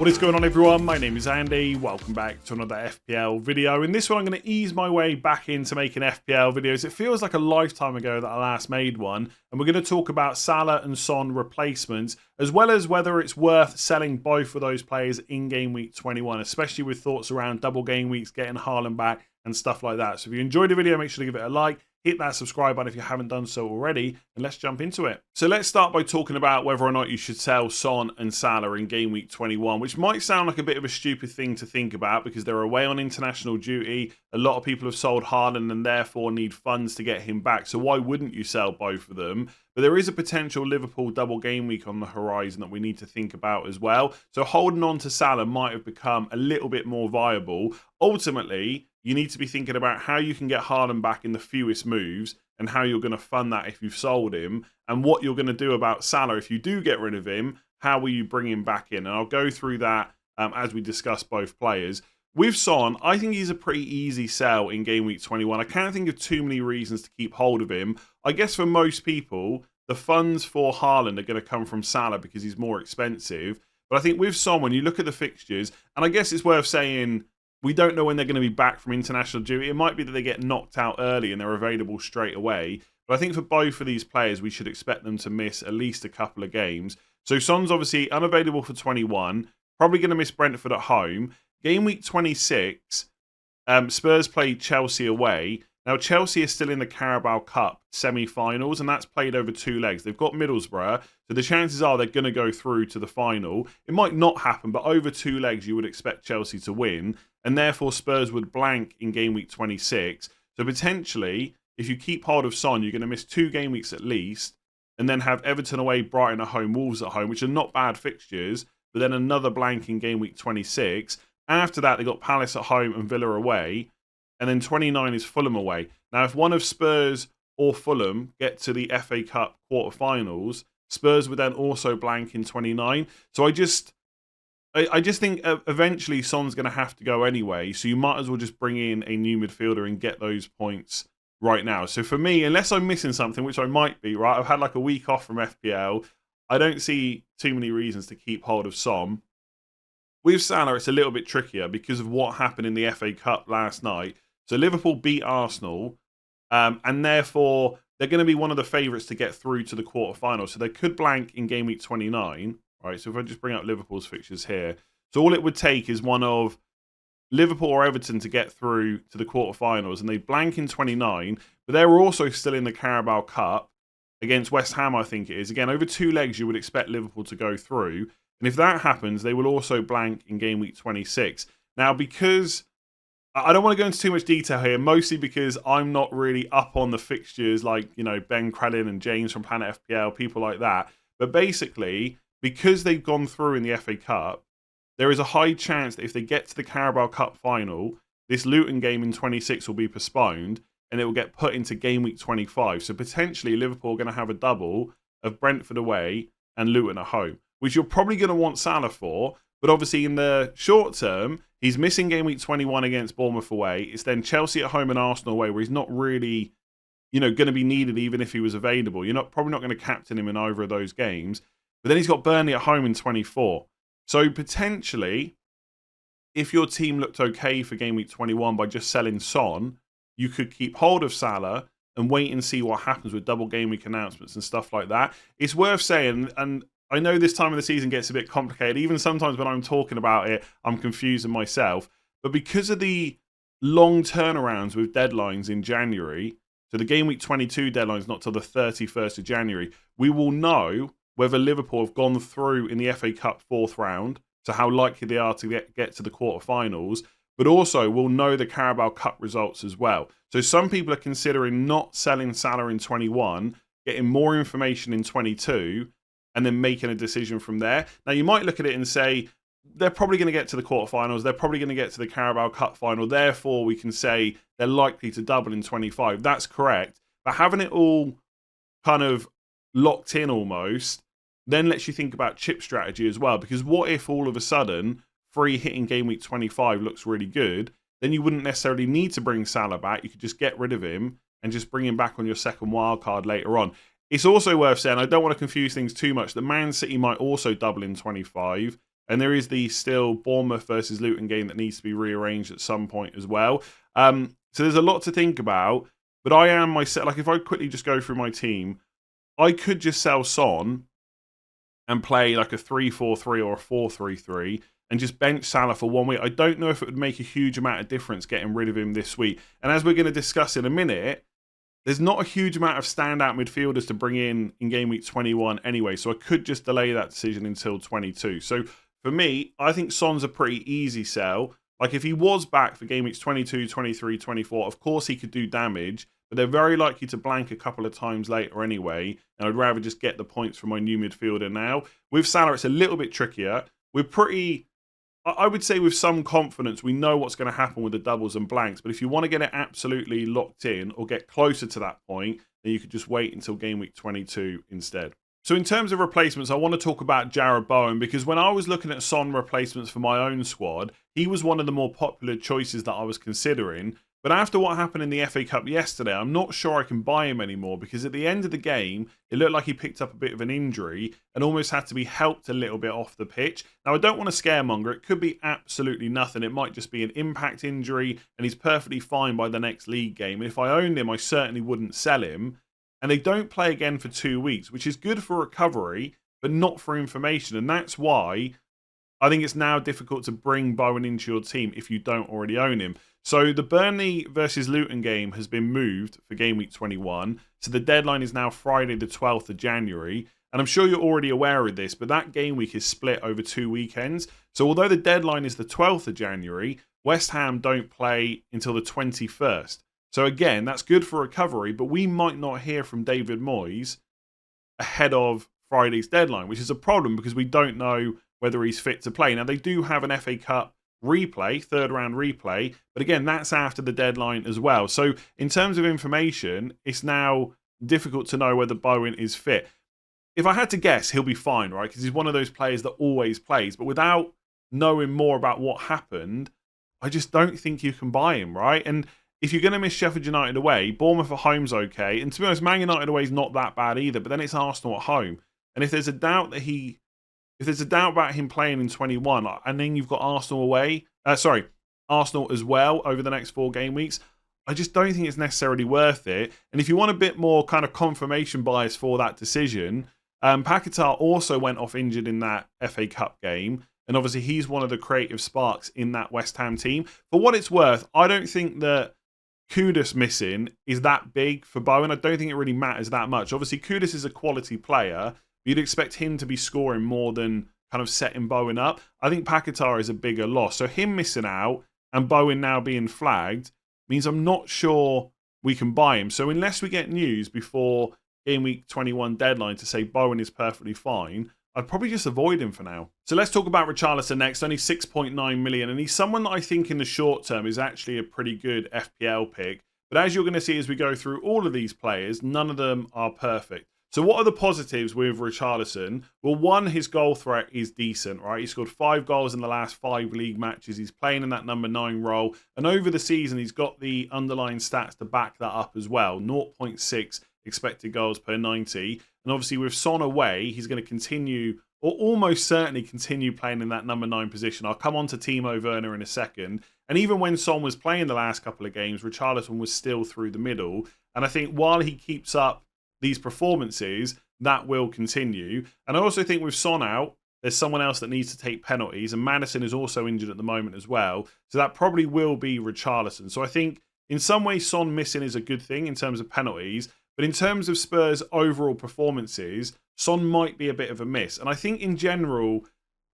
What is going on, everyone? My name is Andy. Welcome back to another FPL video. In this one, I'm going to ease my way back into making FPL videos. It feels like a lifetime ago that I last made one, and we're going to talk about Salah and Son replacements, as well as whether it's worth selling both of those players in game week 21, especially with thoughts around double game weeks, getting Haaland back, and stuff like that. So if you enjoyed the video, make sure to give it a like. Hit that subscribe button if you haven't done so already, and let's jump into it. So let's start by talking about whether or not you should sell Son and Salah in game week 21, which might sound like a bit of a stupid thing to think about because they're away on international duty. A lot of people have sold Haaland and therefore need funds to get him back. So why wouldn't you sell both of them? But there is a potential Liverpool double game week on the horizon that we need to think about as well. So holding on to Salah might have become a little bit more viable. Ultimately, you need to be thinking about how you can get Haaland back in the fewest moves and how you're going to fund that if you've sold him, and what you're going to do about Salah if you do get rid of him. How will you bring him back in? And I'll go through that as we discuss both players. With Son, I think he's a pretty easy sell in game week 21. I can't think of too many reasons to keep hold of him. I guess for most people, the funds for Haaland are going to come from Salah because he's more expensive. But I think with Son, when you look at the fixtures, and I guess it's worth saying, we don't know when they're going to be back from international duty. It might be that they get knocked out early and they're available straight away. But I think for both of these players, we should expect them to miss at least a couple of games. So Son's obviously unavailable for 21. Probably going to miss Brentford at home. Game week 26, Spurs play Chelsea away. Now, Chelsea is still in the Carabao Cup semi-finals, and that's played over 2 legs. They've got Middlesbrough, so the chances are they're going to go through to the final. It might not happen, but over 2 legs, you would expect Chelsea to win, and therefore Spurs would blank in game week 26. So potentially, if you keep hold of Son, you're going to miss 2 game weeks at least, and then have Everton away, Brighton at home, Wolves at home, which are not bad fixtures, but then another blank in game week 26. After that, they've got Palace at home and Villa away. And then 29 is Fulham away. Now, if one of Spurs or Fulham get to the FA Cup quarterfinals, Spurs would then also blank in 29. So I just think eventually Son's going to have to go anyway. So you might as well just bring in a new midfielder and get those points right now. So for me, unless I'm missing something, which I might be, right? I've had like a week off from FPL. I don't see too many reasons to keep hold of Son. With Salah, it's a little bit trickier because of what happened in the FA Cup last night. So Liverpool beat Arsenal, and therefore they're going to be one of the favourites to get through to the quarterfinals. So they could blank in game week 29. Right. So if I just bring up Liverpool's fixtures here, so all it would take is one of Liverpool or Everton to get through to the quarterfinals, and they blank in 29. But they're also still in the Carabao Cup against West Ham, I think it is. Again, over 2 legs, you would expect Liverpool to go through. And if that happens, they will also blank in game week 26. Now, because I don't want to go into too much detail here, mostly because I'm not really up on the fixtures like, you know, Ben Crellin and James from Planet FPL, people like that. But basically, because they've gone through in the FA Cup, there is a high chance that if they get to the Carabao Cup final, this Luton game in 26 will be postponed and it will get put into game week 25. So potentially Liverpool are going to have a double of Brentford away and Luton at home, which you're probably going to want Salah for. But obviously in the short term, he's missing game week 21 against Bournemouth away. It's then Chelsea at home and Arsenal away, where he's not really, you know, going to be needed even if he was available. You're probably not going to captain him in either of those games. But then he's got Burnley at home in 24. So potentially, if your team looked okay for game week 21 by just selling Son, you could keep hold of Salah and wait and see what happens with double game week announcements and stuff like that. It's worth saying, and I know this time of the season gets a bit complicated. Even sometimes when I'm talking about it, I'm confusing myself. But because of the long turnarounds with deadlines in January, so the game week 22 deadline is not till the 31st of January, we will know whether Liverpool have gone through in the FA Cup 4th round, so how likely they are to get to the quarterfinals, but also we'll know the Carabao Cup results as well. So some people are considering not selling Salah in 21, getting more information in 22, and then making a decision from there. Now, you might look at it and say, they're probably going to get to the quarterfinals, they're probably going to get to the Carabao Cup final, therefore we can say they're likely to double in 25. That's correct. But having it all kind of locked in almost then lets you think about chip strategy as well. Because what if all of a sudden, free hitting game week 25 looks really good, then you wouldn't necessarily need to bring Salah back. You could just get rid of him and just bring him back on your second wild card later on. It's also worth saying, I don't want to confuse things too much, that Man City might also double in 25, And there is the still Bournemouth versus Luton game that needs to be rearranged at some point as well. So there's a lot to think about. But I am myself, like if I quickly just go through my team, I could just sell Son and play like a 3-4-3 or a 4-3-3 and just bench Salah for 1 week. I don't know if it would make a huge amount of difference getting rid of him this week. And as we're going to discuss in a minute, there's not a huge amount of standout midfielders to bring in game week 21 anyway. So I could just delay that decision until 22. So for me, I think Son's a pretty easy sell. Like if he was back for game weeks 22, 23, 24, of course he could do damage, but they're very likely to blank a couple of times later anyway. And I'd rather just get the points from my new midfielder now. With Salah, it's a little bit trickier. We're pretty, I would say with some confidence, we know what's going to happen with the doubles and blanks. But if you want to get it absolutely locked in or get closer to that point, then you could just wait until game week 22 instead. So in terms of replacements, I want to talk about Jarrod Bowen because when I was looking at Son replacements for my own squad, he was one of the more popular choices that I was considering. But after what happened in the FA Cup yesterday, I'm not sure I can buy him anymore because at the end of the game, it looked like he picked up a bit of an injury and almost had to be helped a little bit off the pitch. Now, I don't want to scaremonger. It could be absolutely nothing. It might just be an impact injury and he's perfectly fine by the next league game. And if I owned him, I certainly wouldn't sell him. And they don't play again for 2 weeks, which is good for recovery, but not for information. And that's why I think it's now difficult to bring Bowen into your team if you don't already own him. So the Burnley versus Luton game has been moved for game week 21. So the deadline is now Friday the 12th of January. And I'm sure you're already aware of this, but that game week is split over 2 weekends. So although the deadline is the 12th of January, West Ham don't play until the 21st. So again, that's good for recovery, but we might not hear from David Moyes ahead of Friday's deadline, which is a problem because we don't know whether he's fit to play. Now, they do have an FA Cup replay, third round replay, but again, that's after the deadline as well. So in terms of information, it's now difficult to know whether Bowen is fit. If I had to guess, he'll be fine, right? Because he's one of those players that always plays, but without knowing more about what happened, I just don't think you can buy him, right? And if you're going to miss Sheffield United away, Bournemouth at home's okay. And to be honest, Man United away is not that bad either. But then it's Arsenal at home. And if there's a doubt that if there's a doubt about him playing in 21, and then you've got Arsenal away, Arsenal as well over the next 4 game weeks, I just don't think it's necessarily worth it. And if you want a bit more kind of confirmation bias for that decision, Pigott also went off injured in that FA Cup game. And obviously he's one of the creative sparks in that West Ham team. For what it's worth, I don't think that Kudus missing is that big for Bowen. I don't think it really matters that much. Obviously, Kudus is a quality player. You'd expect him to be scoring more than kind of setting Bowen up. I think Pigott is a bigger loss. So him missing out and Bowen now being flagged means I'm not sure we can buy him. So unless we get news before game week 21 deadline to say Bowen is perfectly fine, I'd probably just avoid him for now. So let's talk about Richarlison next. Only 6.9 million. And he's someone that I think in the short term is actually a pretty good FPL pick. But as you're going to see as we go through all of these players, none of them are perfect. So what are the positives with Richarlison? Well, one, his goal threat is decent, right? He scored 5 goals in the last 5 league matches. He's playing in that number 9 role. And over the season, he's got the underlying stats to back that up as well. 0.6 expected goals per 90. And obviously with Son away, he's going to continue, or almost certainly continue playing in that number 9 position. I'll come on to Timo Werner in a second. And even when Son was playing the last couple of games, Richarlison was still through the middle. And I think while he keeps up these performances, that will continue. And I also think with Son out, there's someone else that needs to take penalties. And Maddison is also injured at the moment as well. So that probably will be Richarlison. So I think in some ways, Son missing is a good thing in terms of penalties. But in terms of Spurs' overall performances, Son might be a bit of a miss. And I think in general,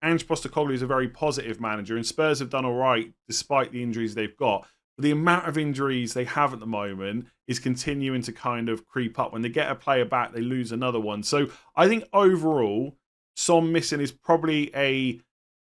Ange Postecoglou is a very positive manager, and Spurs have done all right despite the injuries they've got. But the amount of injuries they have at the moment is continuing to kind of creep up. When they get a player back, they lose another one. So I think overall, Son missing is probably a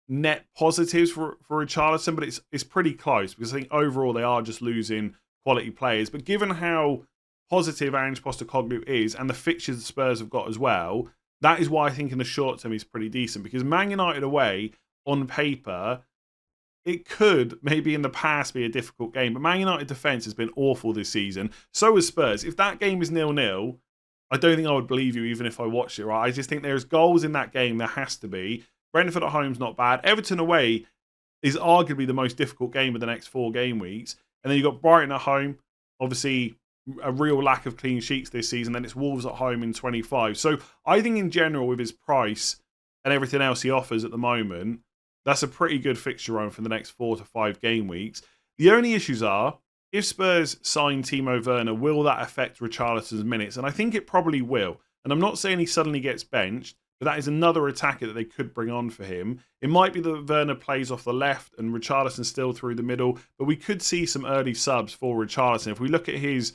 net positive for Richarlison, but it's pretty close because I think overall they are just losing quality players. But given how positive Ange Postecoglou is and the fixtures the Spurs have got as well, that is why I think in the short term he's pretty decent, because Man United away on paper, it could maybe in the past be a difficult game, but Man United defence has been awful this season. So is Spurs. If that game is 0-0, I don't think I would believe you even if I watched it, right? I just think there's goals in that game. There has to be. Brentford at home's not bad. Everton away is arguably the most difficult game of the next 4 game weeks. And then you've got Brighton at home, obviously a real lack of clean sheets this season. Then it's Wolves at home in 25. So I think in general, with his price and everything else he offers at the moment, that's a pretty good fixture run for the next 4 to 5 game weeks. The only issues are, if Spurs sign Timo Werner, will that affect Richarlison's minutes? And I think it probably will. And I'm not saying he suddenly gets benched, but that is another attacker that they could bring on for him. It might be that Werner plays off the left and Richarlison still through the middle, but we could see some early subs for Richarlison. If we look at his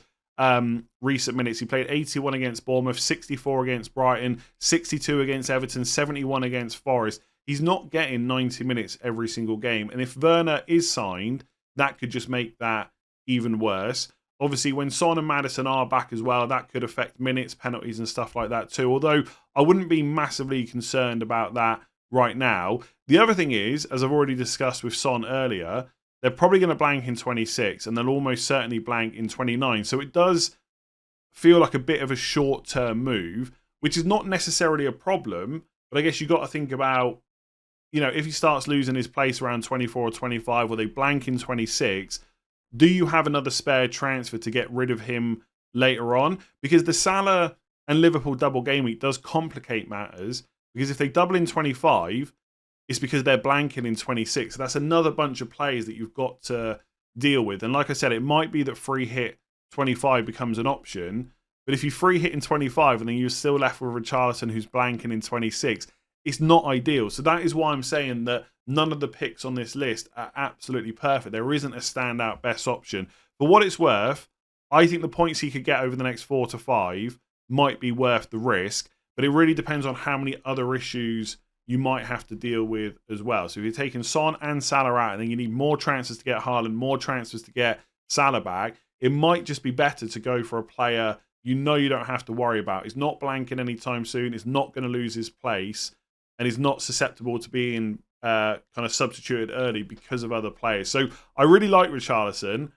recent minutes, he played 81 against Bournemouth, 64 against Brighton, 62 against Everton, 71 against Forest. He's not getting 90 minutes every single game. And if Werner is signed, that could just make that even worse. Obviously, when Son and Maddison are back as well, that could affect minutes, penalties and stuff like that too. Although I wouldn't be massively concerned about that right now. The other thing is, as I've already discussed with Son earlier, they're probably going to blank in 26 and they'll almost certainly blank in 29. So it does feel like a bit of a short-term move, which is not necessarily a problem. But I guess you've got to think about, you know, if he starts losing his place around 24 or 25 or they blank in 26, do you have another spare transfer to get rid of him later on? Because the Salah and Liverpool double game week does complicate matters. Because if they double in 25, it's because they're blanking in 26. So that's another bunch of players that you've got to deal with. And like I said, it might be that free hit 25 becomes an option. But if you free hit in 25 and then you're still left with Richarlison who's blanking in 26, it's not ideal. So that is why I'm saying that none of the picks on this list are absolutely perfect. There isn't a standout best option. For what it's worth, I think the points he could get over the next 4 to 5 might be worth the risk, but it really depends on how many other issues you might have to deal with as well. So if you're taking Son and Salah out, and then you need more transfers to get Haaland, more transfers to get Salah back, it might just be better to go for a player you know you don't have to worry about. He's not blanking anytime soon. He's not going to lose his place, and he's not susceptible to being kind of substituted early because of other players. So I really like Richarlison. And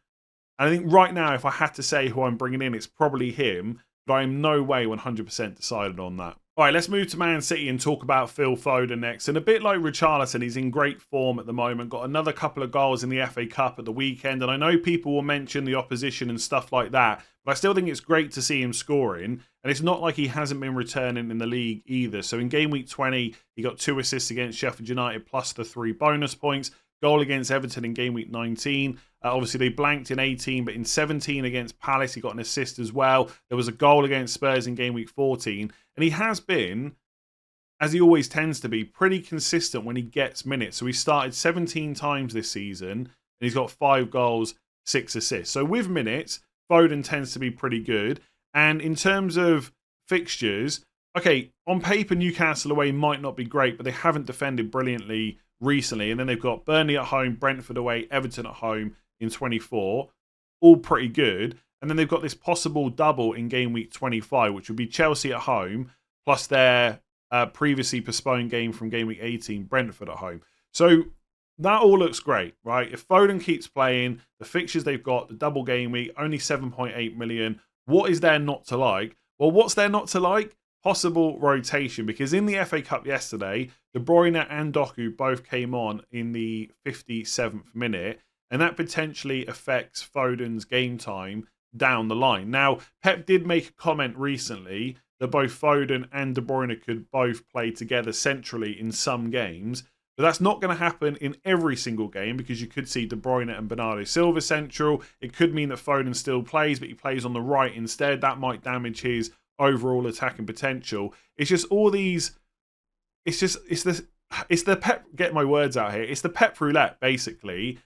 I think right now, if I had to say who I'm bringing in, it's probably him. But I am no way 100% decided on that. All right, let's move to Man City and talk about Phil Foden next. And a bit like Richarlison, he's in great form at the moment. Got another couple of goals in the FA Cup at the weekend. And I know people will mention the opposition and stuff like that, but I still think it's great to see him scoring. And it's not like he hasn't been returning in the league either. So in game week 20, he got 2 assists against Sheffield United plus the 3 bonus points. Goal against Everton in game week 19. Obviously, they blanked in 18, but in 17 against Palace, he got an assist as well. There was a goal against Spurs in game week 14. And he has been, as he always tends to be, pretty consistent when he gets minutes. So he started 17 times this season, and he's got 5 goals, 6 assists. So with minutes, Foden tends to be pretty good. And in terms of fixtures, okay, on paper, Newcastle away might not be great, but they haven't defended brilliantly recently. And then they've got Burnley at home, Brentford away, Everton at home in 24. All pretty good. And then they've got this possible double in game week 25, which would be Chelsea at home, plus their previously postponed game from game week 18, Brentford at home. So that all looks great, right? If Foden keeps playing, the fixtures they've got, the double game week, only 7.8 million. What is there not to like? Well, what's there not to like? Possible rotation, because in the FA Cup yesterday, De Bruyne and Doku both came on in the 57th minute, and that potentially affects Foden's game time down the line. Now, Pep did make a comment recently that both Foden and De Bruyne could both play together centrally in some games, but that's not going to happen in every single game, because you could see De Bruyne and Bernardo Silva central. It could mean that Foden still plays, but he plays on the right instead. That might damage his overall attacking potential. It's just all these. It's the Pep. Get my words out here. It's the Pep roulette basically,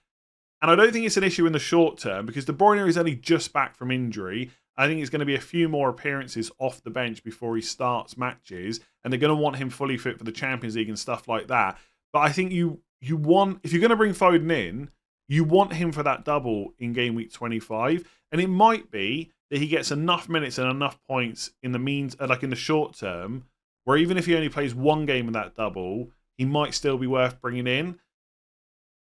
and I don't think it's an issue in the short term because De Bruyne is only just back from injury. I think it's going to be a few more appearances off the bench before he starts matches, and they're going to want him fully fit for the Champions League and stuff like that. But I think you want, if you're going to bring Foden in, you want him for that double in game week 25, and it might be that he gets enough minutes and enough points in the like in the short term, where even if he only plays one game in that double, he might still be worth bringing in.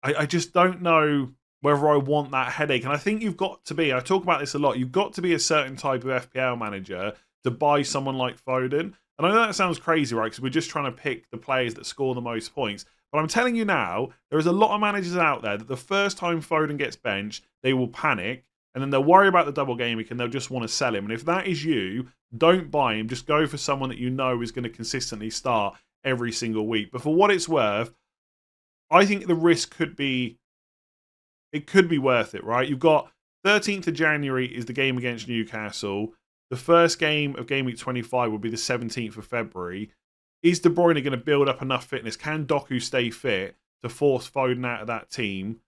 I just don't know whether I want that headache. And I think you've got to be, I talk about this a lot, you've got to be a certain type of FPL manager to buy someone like Foden. And I know that sounds crazy, right? Because we're just trying to pick the players that score the most points. But I'm telling you now, there is a lot of managers out there that the first time Foden gets benched, they will panic. And then they'll worry about the double game week and they'll just want to sell him. And if that is you, don't buy him. Just go for someone that you know is going to consistently start every single week. But for what it's worth, I think the risk could be worth it, right? You've got 13th of January is the game against Newcastle. The first game of game week 25 will be the 17th of February. Is De Bruyne going to build up enough fitness? Can Doku stay fit to force Foden out of that team?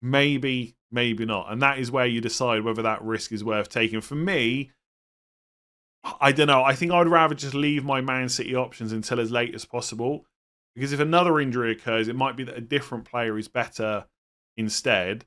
Maybe, maybe not. And that is where you decide whether that risk is worth taking. For me, I don't know. I think I'd rather just leave my Man City options until as late as possible. Because if another injury occurs, it might be that a different player is better instead.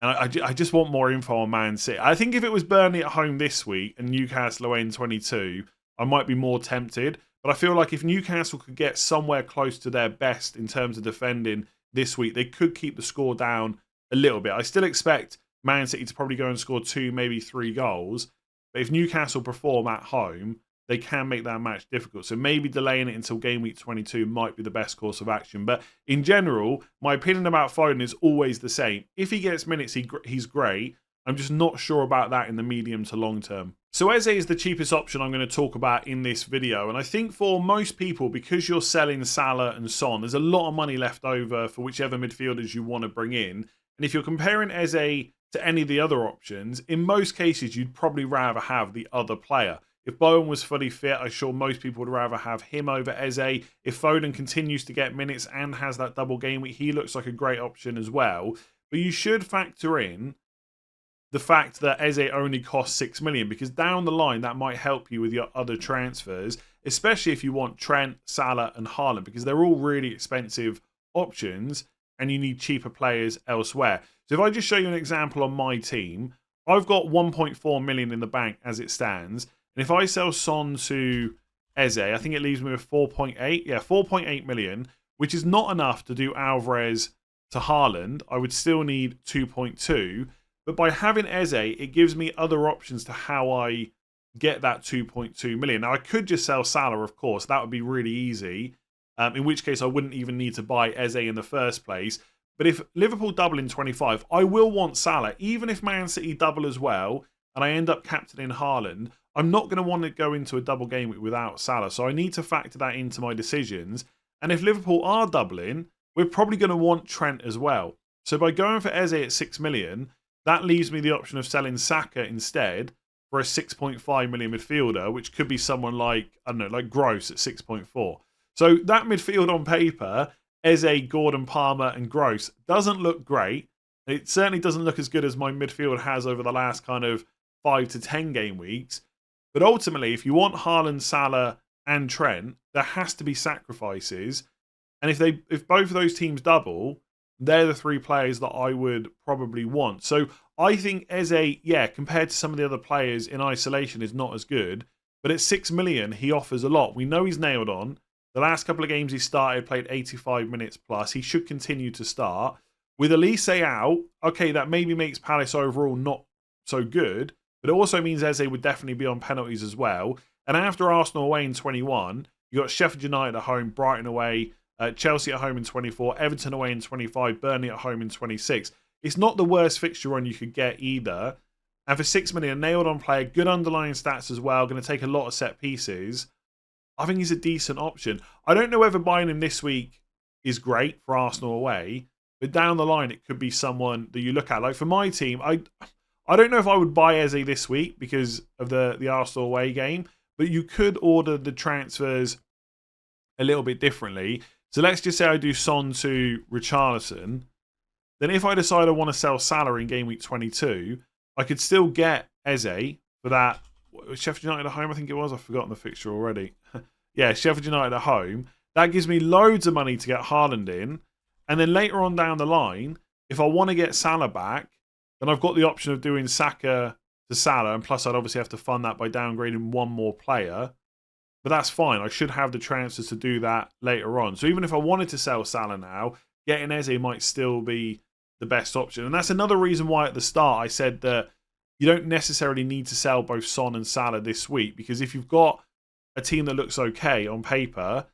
And I just want more info on Man City. I think if it was Burnley at home this week and Newcastle away in 22, I might be more tempted. But I feel like if Newcastle could get somewhere close to their best in terms of defending this week, they could keep the score down a little bit. I still expect Man City to probably go and score 2, maybe 3 goals. But if Newcastle perform at home, they can make that match difficult. So maybe delaying it until game week 22 might be the best course of action. But in general, my opinion about Foden is always the same. If he gets minutes, he's great. I'm just not sure about that in the medium to long term. So Eze is the cheapest option I'm going to talk about in this video. And I think for most people, because you're selling Salah and Son, there's a lot of money left over for whichever midfielders you want to bring in. And if you're comparing Eze to any of the other options, in most cases, you'd probably rather have the other player. If Bowen was fully fit, I'm sure most people would rather have him over Eze. If Foden continues to get minutes and has that double game week, he looks like a great option as well. But you should factor in the fact that Eze only costs 6 million, because down the line, that might help you with your other transfers, especially if you want Trent, Salah and Haaland, because they're all really expensive options and you need cheaper players elsewhere. So if I just show you an example on my team, I've got 1.4 million in the bank as it stands. And if I sell Son to Eze, I think it leaves me with 4.8. Yeah, 4.8 million, which is not enough to do Alvarez to Haaland. I would still need 2.2. But by having Eze, it gives me other options to how I get that 2.2 million. Now, I could just sell Salah, of course. That would be really easy. In which case, I wouldn't even need to buy Eze in the first place. But if Liverpool double in 25, I will want Salah. Even if Man City double as well, and I end up captaining Haaland, I'm not going to want to go into a double game week without Salah. So I need to factor that into my decisions. And if Liverpool are doubling, we're probably going to want Trent as well. So by going for Eze at 6 million, that leaves me the option of selling Saka instead for a 6.5 million midfielder, which could be someone like, I don't know, like Gross at 6.4. So that midfield on paper, Eze, Gordon, Palmer and Gross, doesn't look great. It certainly doesn't look as good as my midfield has over the last kind of 5 to 10 game weeks. But ultimately, if you want Haaland, Salah and Trent, there has to be sacrifices. And if both of those teams double, they're the 3 players that I would probably want. So I think Eze, yeah, compared to some of the other players in isolation, is not as good. But at 6 million, he offers a lot. We know he's nailed on. The last couple of games he started, played 85 minutes plus. He should continue to start. With Elise out, okay, that maybe makes Palace overall not so good. But it also means Eze would definitely be on penalties as well. And after Arsenal away in 21, you got Sheffield United at home, Brighton away, Chelsea at home in 24, Everton away in 25, Burnley at home in 26. It's not the worst fixture run you could get either. And for 6 million, nailed on player, good underlying stats as well, going to take a lot of set pieces. I think he's a decent option. I don't know whether buying him this week is great for Arsenal away, but down the line, it could be someone that you look at. Like for my team, I don't know if I would buy Eze this week because of the Arsenal away game, but you could order the transfers a little bit differently. So let's just say I do Son to Richarlison. Then if I decide I want to sell Salah in game week 22, I could still get Eze for that. Sheffield United at home, I think it was. I've forgotten the fixture already. Yeah, Sheffield United at home. That gives me loads of money to get Haaland in. And then later on down the line, if I want to get Salah back, then I've got the option of doing Saka to Salah. And plus, I'd obviously have to fund that by downgrading one more player. But that's fine. I should have the transfers to do that later on. So even if I wanted to sell Salah now, getting Eze might still be the best option. And that's another reason why at the start I said that you don't necessarily need to sell both Son and Salah this week. Because if you've got a team that looks okay on paper,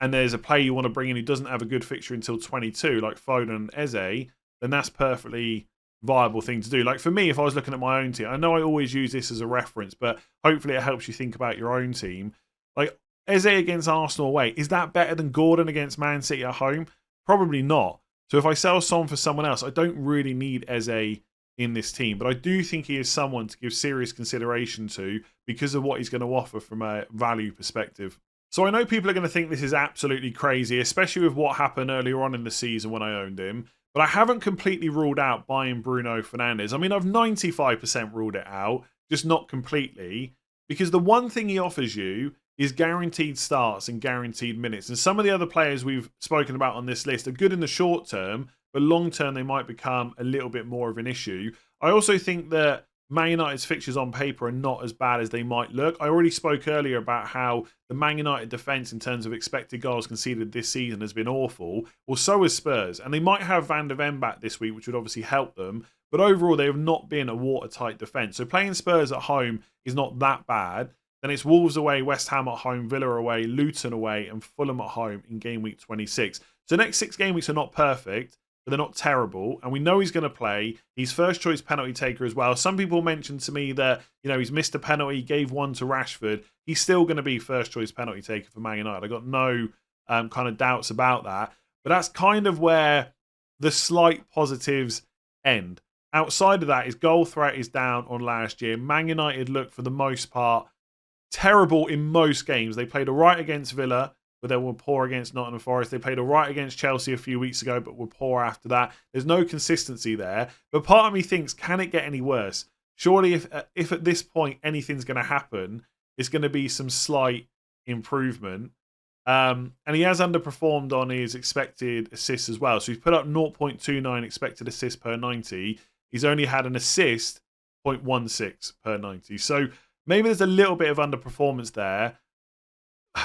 and there's a player you want to bring in who doesn't have a good fixture until 22, like Foden and Eze, then that's perfectly viable thing to do. Like for me, if I was looking at my own team, I know I always use this as a reference, but hopefully it helps you think about your own team. Like Eze against Arsenal away, is that better than Gordon against Man City at home? Probably not. So if I sell Son for someone else, I don't really need Eze in this team, but I do think he is someone to give serious consideration to because of what he's going to offer from a value perspective. So I know people are going to think this is absolutely crazy, especially with what happened earlier on in the season when I owned him, but I haven't completely ruled out buying Bruno Fernandes. I mean, I've 95% ruled it out, just not completely, because the one thing he offers you is guaranteed starts and guaranteed minutes. And some of the other players we've spoken about on this list are good in the short term, but long term they might become a little bit more of an issue. I also think that Man United's fixtures on paper are not as bad as they might look. I already spoke earlier about how the Man United defence in terms of expected goals conceded this season has been awful. Well, so has Spurs. And they might have Van de Ven back this week, which would obviously help them. But overall, they have not been a watertight defence. So playing Spurs at home is not that bad. Then it's Wolves away, West Ham at home, Villa away, Luton away, and Fulham at home in game week 26. So the next 6 game weeks are not perfect, but they're not terrible. And we know he's going to play. He's first choice penalty taker as well. Some people mentioned to me that, he's missed a penalty, gave one to Rashford. He's still going to be first choice penalty taker for Man United. I got no kind of doubts about that. But that's kind of where the slight positives end. Outside of that, his goal threat is down on last year. Man United look, for the most part, terrible in most games. They played all right against Villa, but they were poor against Nottingham Forest. They played all right against Chelsea a few weeks ago, but were poor after that. There's no consistency there. But part of me thinks, can it get any worse? Surely if at this point anything's going to happen, it's going to be some slight improvement. And he has underperformed on his expected assists as well. So he's put up 0.29 expected assists per 90. He's only had an assist 0.16 per 90. So maybe there's a little bit of underperformance there.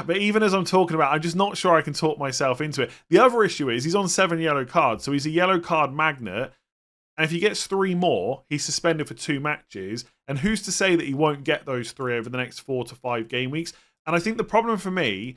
But even as I'm talking about, I'm just not sure I can talk myself into it. The other issue is he's on 7 yellow cards. So he's a yellow card magnet. And if he gets 3 more, he's suspended for 2 matches. And who's to say that he won't get those 3 over the next 4 to 5 game weeks? And I think the problem for me,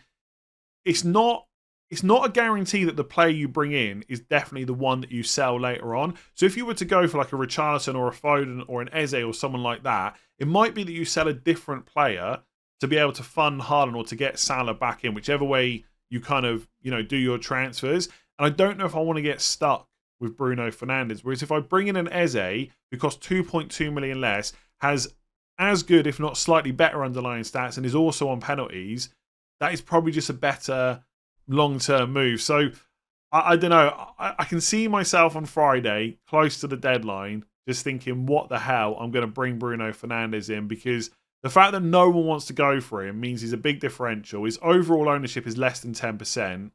it's not a guarantee that the player you bring in is definitely the one that you sell later on. So if you were to go for like a Richarlison or a Foden or an Eze or someone like that, it might be that you sell a different player to be able to fund Haaland or to get Salah back in, whichever way you kind of, do your transfers. And I don't know if I want to get stuck with Bruno Fernandes. Whereas if I bring in an Eze who costs 2.2 million less, has as good, if not slightly better underlying stats, and is also on penalties, that is probably just a better long-term move. So I don't know. I can see myself on Friday, close to the deadline, just thinking, what the hell? I'm going to bring Bruno Fernandes in, because the fact that no one wants to go for him means he's a big differential. His overall ownership is less than 10%.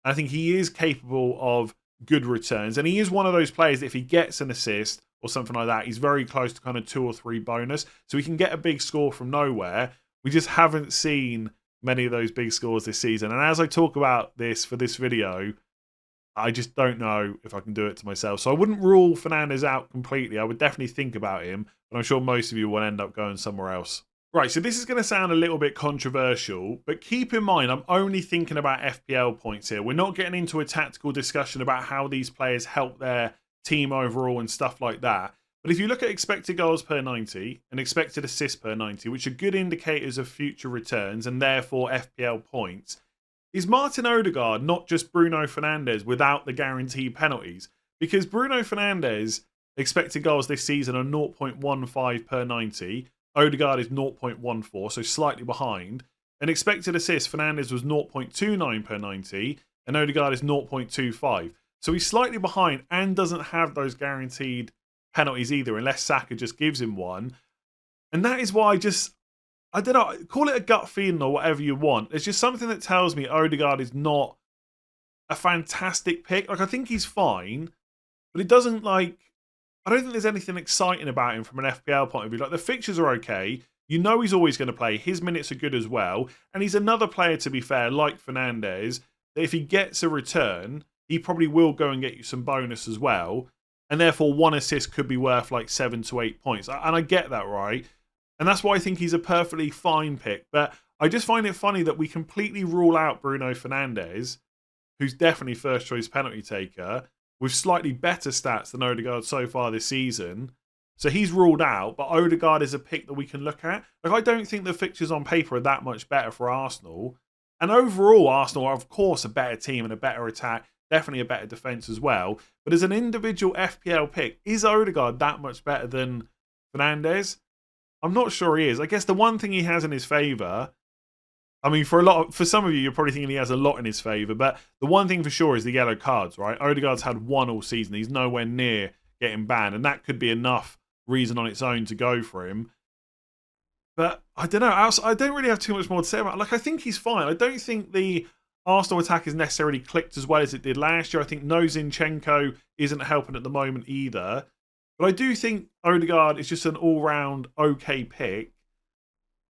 I think he is capable of good returns. And he is one of those players that if he gets an assist or something like that, he's very close to kind of 2 or 3 bonus. So he can get a big score from nowhere. We just haven't seen many of those big scores this season. And as I talk about this for this video, I just don't know if I can do it to myself. So I wouldn't rule Fernandes out completely. I would definitely think about him, but I'm sure most of you will end up going somewhere else. Right, so this is going to sound a little bit controversial, but keep in mind, I'm only thinking about FPL points here. We're not getting into a tactical discussion about how these players help their team overall and stuff like that. But if you look at expected goals per 90 and expected assists per 90, which are good indicators of future returns and therefore FPL points, is Martin Ødegaard not just Bruno Fernandes without the guaranteed penalties? Because Bruno Fernandes' expected goals this season are 0.15 per 90. Ødegaard is 0.14, so slightly behind. And expected assists, Fernandes was 0.29 per 90, and Ødegaard is 0.25. So he's slightly behind and doesn't have those guaranteed penalties either, unless Saka just gives him one. And that is why I don't know, call it a gut feeling or whatever you want. It's just something that tells me Ødegaard is not a fantastic pick. Like, I think he's fine, but it doesn't, I don't think there's anything exciting about him from an FPL point of view. Like, the fixtures are okay. You know he's always going to play. His minutes are good as well. And he's another player, to be fair, like Fernandes, that if he gets a return, he probably will go and get you some bonus as well. And therefore, 1 assist could be worth like 7 to 8 points. And I get that, right? And that's why I think he's a perfectly fine pick. But I just find it funny that we completely rule out Bruno Fernandes, who's definitely first choice penalty taker, with slightly better stats than Ødegaard so far this season. So he's ruled out, but Ødegaard is a pick that we can look at. Like, I don't think the fixtures on paper are that much better for Arsenal. And overall, Arsenal are, of course, a better team and a better attack, definitely a better defence as well. But as an individual FPL pick, is Ødegaard that much better than Fernandes? I'm not sure he is. I guess the one thing he has in his favour, I mean, for some of you, you're probably thinking he has a lot in his favour, but the one thing for sure is the yellow cards, right? Ødegaard's had one all season. He's nowhere near getting banned, and that could be enough reason on its own to go for him. But I don't know. I don't really have too much more to say about it. Like, I think he's fine. I don't think the Arsenal attack has necessarily clicked as well as it did last year. I think Zinchenko isn't helping at the moment either. But I do think Ødegaard is just an all-round okay pick.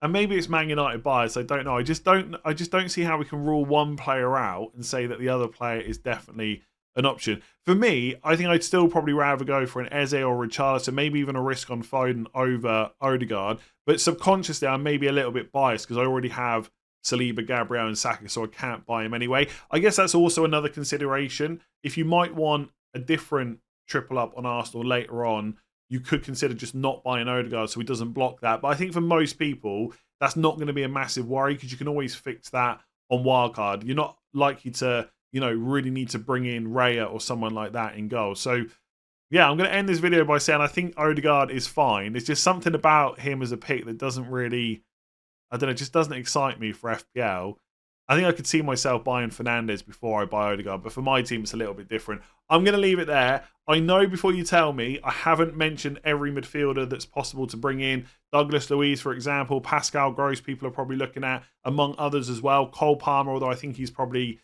And maybe it's Man United bias. I don't know. I just don't see how we can rule one player out and say that the other player is definitely an option. For me, I think I'd still probably rather go for an Eze or Richarlison, maybe even a risk on Foden over Ødegaard. But subconsciously, I'm maybe a little bit biased because I already have Saliba, Gabriel and Saka, so I can't buy him anyway. I guess that's also another consideration. If you might want a different triple up on Arsenal later on, you could consider just not buying Ødegaard so he doesn't block that. But I think for most people, that's not going to be a massive worry because you can always fix that on wildcard. You're not likely to, really need to bring in Raya or someone like that in goal. So, yeah, I'm going to end this video by saying I think Ødegaard is fine. It's just something about him as a pick that doesn't really, I don't know, just doesn't excite me for FPL. I think I could see myself buying Fernandes before I buy Ødegaard, but for my team, it's a little bit different. I'm going to leave it there. I know before you tell me, I haven't mentioned every midfielder that's possible to bring in. Douglas Luiz, for example, Pascal Gross, people are probably looking at, among others as well. Cole Palmer, although I think he's probably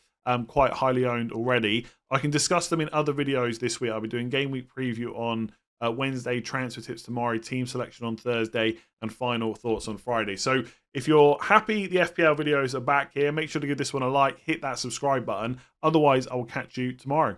quite highly owned already. I can discuss them in other videos this week. I'll be doing game week preview on Wednesday, transfer tips tomorrow, team selection on Thursday, and final thoughts on Friday. So if you're happy the FPL videos are back here, make sure to give this one a like, hit that subscribe button. Otherwise, I will catch you tomorrow.